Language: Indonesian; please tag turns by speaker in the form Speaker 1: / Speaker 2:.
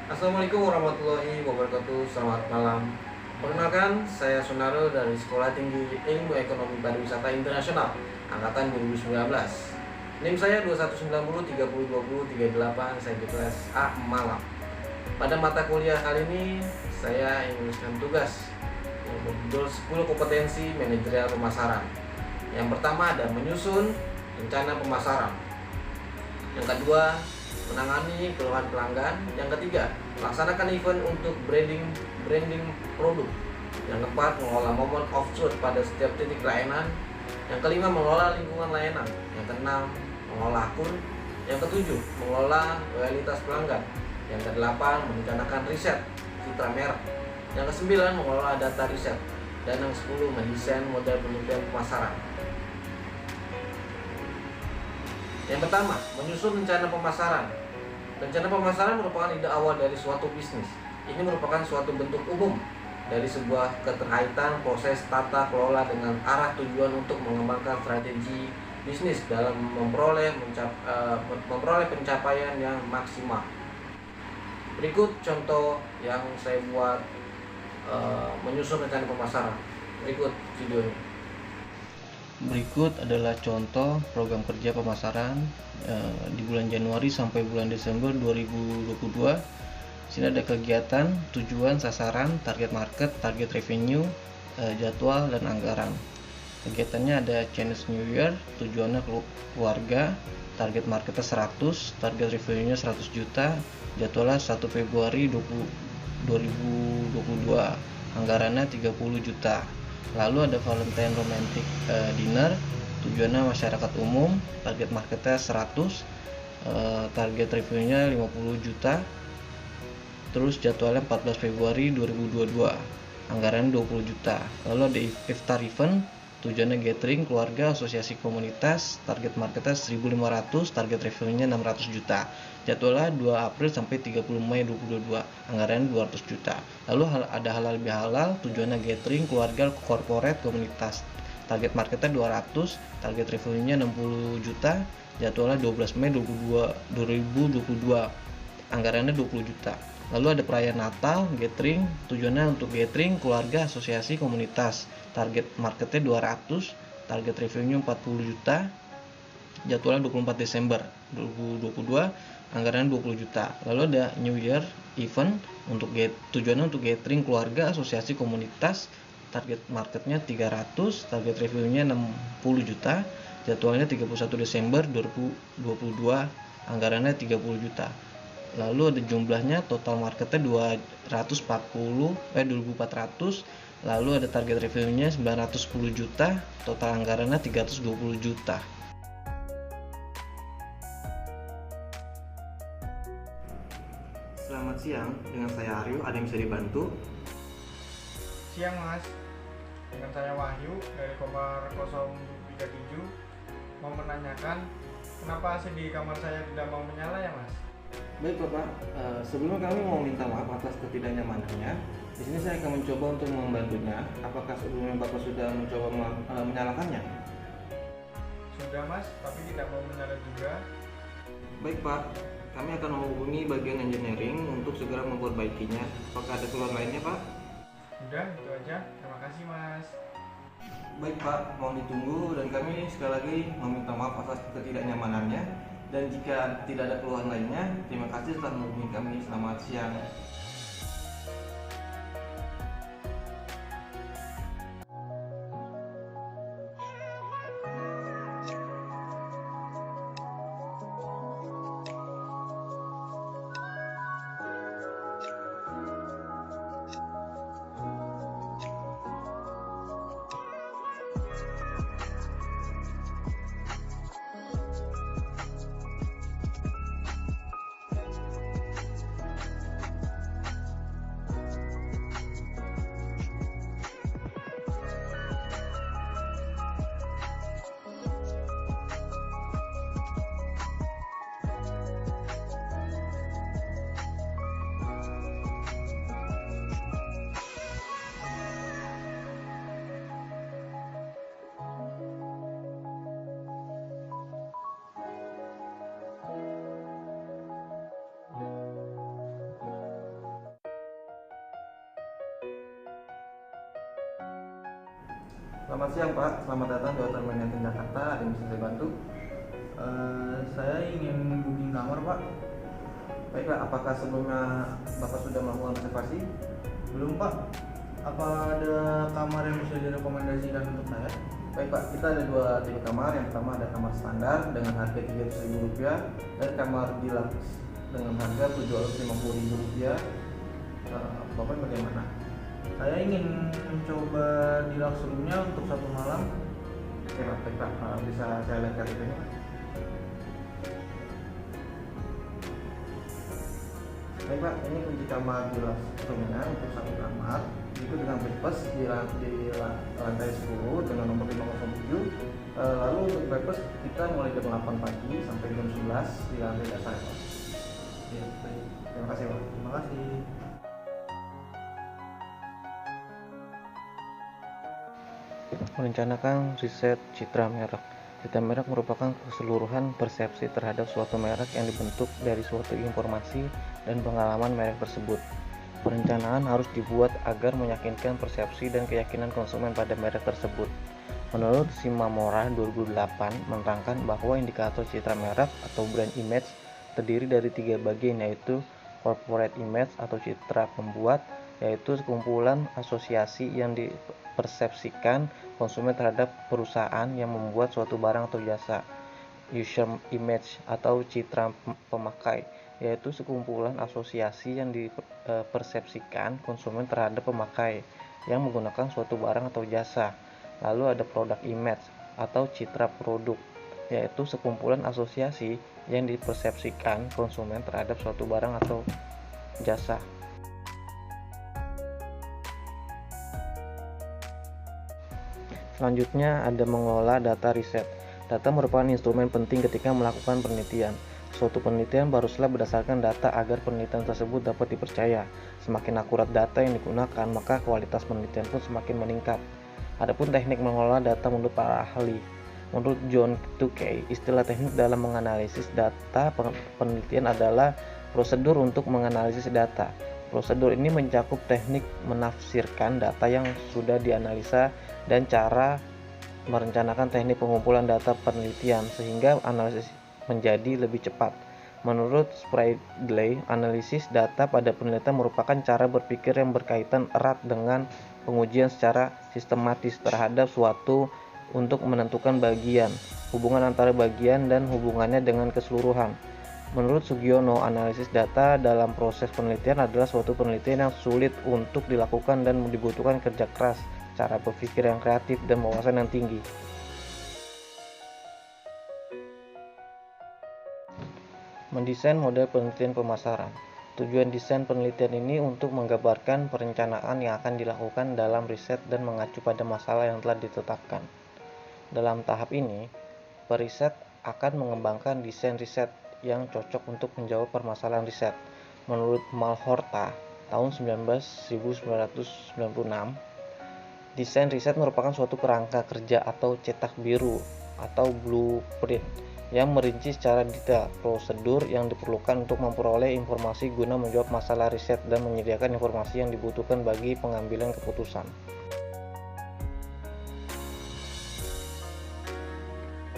Speaker 1: Assalamualaikum warahmatullahi wabarakatuh. Selamat malam. Perkenalkan, saya Sunaro dari Sekolah Tinggi Ilmu Ekonomi Pariwisata Internasional Angkatan 2019. NIM saya 2190302038. Saya di kelas A Malam. Pada mata kuliah kali ini saya ingin menuliskan tugas yang berjudul 10 kompetensi manajerial pemasaran. Yang pertama ada menyusun rencana pemasaran. Yang kedua, menangani keluhan pelanggan. Yang ketiga, laksanakan event untuk branding produk. Yang keempat, mengelola momen of truth pada setiap titik layanan. Yang kelima, mengelola lingkungan layanan. Yang keenam, mengelola akun. Yang ketujuh, mengelola loyalitas pelanggan. Yang kedelapan, merencanakan riset citra merek. Yang kesembilan, mengelola data riset. Dan yang ke-10, mendesain model penelitian pemasaran. Yang pertama, menyusun rencana pemasaran. Rencana pemasaran merupakan ide awal dari suatu bisnis. Ini merupakan suatu bentuk umum dari sebuah keterkaitan proses tata kelola dengan arah tujuan untuk mengembangkan strategi bisnis dalam memperoleh pencapaian yang maksimal. Berikut contoh yang saya buat menyusun rencana pemasaran. Berikut videonya. Berikut adalah contoh program kerja pemasaran di bulan Januari sampai bulan Desember 2022. Sini ada kegiatan, tujuan, sasaran, target market, target revenue, jadwal, dan anggaran. Kegiatannya ada Chinese New Year, tujuannya keluarga, target marketnya 100, target revenue-nya 100 juta, jadwalnya 1 Februari 2022, anggarannya 30 juta. Lalu ada Valentine Romantic Dinner, tujuannya masyarakat umum, target marketnya 100, target revenue-nya 50 juta, terus jadwalnya 14 Februari 2022, anggaran 20 juta. Lalu ada iftar event, tujuannya gathering keluarga, asosiasi komunitas, target marketnya 1.500, target revenue-nya 600 juta. Jadwalnya 2 April sampai 30 Mei 2022, anggaran 200 juta. Lalu ada halal bihalal, tujuannya gathering keluarga, corporate, komunitas. Target marketnya 200, target revenue-nya 60 juta, jadwalnya 12 Mei 2022, anggarannya 20 juta. Lalu ada perayaan Natal, gathering, tujuannya untuk gathering keluarga, asosiasi, komunitas. Target marketnya 200, target revenue 40 juta, jadwalnya 24 Desember 2022, anggaran 20 juta. Lalu ada New Year event, tujuannya untuk gathering keluarga, asosiasi, komunitas. Target marketnya 300, target revenue-nya 60 juta, jadwalnya 31 Desember 2022, anggarannya 30 juta. Lalu ada jumlahnya, total marketnya 2.400, lalu ada target revenue-nya 910 juta, total anggarannya 320 juta. Selamat siang, dengan saya Aryo, ada yang bisa dibantu?
Speaker 2: Siang Mas, dengan saya Wahyu dari Komar 037. Mau menanyakan kenapa AC di kamar saya tidak mau menyala ya Mas?
Speaker 1: Baik Bapak, sebelumnya kami mau minta maaf atas ketidaknyamanannya. Di sini saya akan mencoba untuk membantunya. Apakah sebelumnya Bapak sudah mencoba menyalakannya?
Speaker 2: Sudah Mas, tapi tidak mau menyala juga.
Speaker 1: Baik Pak, kami akan menghubungi bagian engineering untuk segera memperbaikinya. Apakah ada keluhan lainnya Pak?
Speaker 2: Udah, itu aja. Terima kasih Mas.
Speaker 1: Baik Pak, mohon ditunggu dan kami sekali lagi meminta maaf atas ketidaknyamanannya. Dan jika tidak ada keluhan lainnya, terima kasih telah menghubungi kami. Selamat siang. Selamat siang Pak, selamat datang di Hotel Manhattan Jakarta. Ada yang bisa saya bantu?
Speaker 2: Saya ingin booking kamar, Pak.
Speaker 1: Baiklah, apakah sebelumnya Bapak sudah melakukan reservasi?
Speaker 2: Belum, Pak. Apa ada kamar yang bisa direkomendasikan untuk saya?
Speaker 1: Baik Pak, kita ada dua tipe kamar. Yang pertama ada kamar standar dengan harga Rp300.000 dan kamar deluxe dengan harga Rp750.000. Bapak bagaimana?
Speaker 2: Saya ingin mencoba deluxe room-nya untuk 1 malam.
Speaker 1: Oke Pak, baik Pak. Bisa saya lihat KTP-nya Pak? Baik Pak, ini kunci kamar deluxe room-nya untuk 1 kamar. Itu dengan breakfast di lantai 10 dengan nomor 507. Lalu untuk breakfast kita mulai jam 8 pagi sampai jam 11 di lantai dasar Pak.
Speaker 2: Ya, baik.
Speaker 1: Terima kasih Pak.
Speaker 2: Terima kasih.
Speaker 1: Merencanakan riset citra merek. Citra merek merupakan keseluruhan persepsi terhadap suatu merek yang dibentuk dari suatu informasi dan pengalaman merek tersebut. Perencanaan harus dibuat agar meyakinkan persepsi dan keyakinan konsumen pada merek tersebut. Menurut Shimamura 2008 menerangkan bahwa indikator citra merek atau brand image terdiri dari 3 bagian, yaitu corporate image atau citra pembuat, yaitu sekumpulan asosiasi yang dipersepsikan konsumen terhadap perusahaan yang membuat suatu barang atau jasa. User image atau citra pemakai, yaitu sekumpulan asosiasi yang dipersepsikan konsumen terhadap pemakai yang menggunakan suatu barang atau jasa. Lalu ada product image atau citra produk, yaitu sekumpulan asosiasi yang dipersepsikan konsumen terhadap suatu barang atau jasa. Selanjutnya ada mengelola data riset. Data merupakan instrumen penting ketika melakukan penelitian. Suatu penelitian barulah berdasarkan data agar penelitian tersebut dapat dipercaya. Semakin akurat data yang digunakan, maka kualitas penelitian pun semakin meningkat. Adapun teknik mengelola data menurut para ahli. Menurut John Tukey, istilah teknik dalam menganalisis data penelitian adalah prosedur untuk menganalisis data. Prosedur ini mencakup teknik menafsirkan data yang sudah dianalisa dan cara merencanakan teknik pengumpulan data penelitian sehingga analisis menjadi lebih cepat. Menurut Spradley, analisis data pada penelitian merupakan cara berpikir yang berkaitan erat dengan pengujian secara sistematis terhadap suatu untuk menentukan bagian, hubungan antara bagian dan hubungannya dengan keseluruhan. Menurut Sugiono, analisis data dalam proses penelitian adalah suatu penelitian yang sulit untuk dilakukan dan dibutuhkan kerja keras, cara berpikir yang kreatif, dan wawasan yang tinggi. Mendesain model penelitian pemasaran. Tujuan desain penelitian ini untuk menggambarkan perencanaan yang akan dilakukan dalam riset dan mengacu pada masalah yang telah ditetapkan. Dalam tahap ini, periset akan mengembangkan desain riset yang cocok untuk menjawab permasalahan riset. Menurut Malhotra tahun 1996, desain riset merupakan suatu kerangka kerja atau cetak biru atau blueprint yang merinci secara detail prosedur yang diperlukan untuk memperoleh informasi guna menjawab masalah riset dan menyediakan informasi yang dibutuhkan bagi pengambilan keputusan.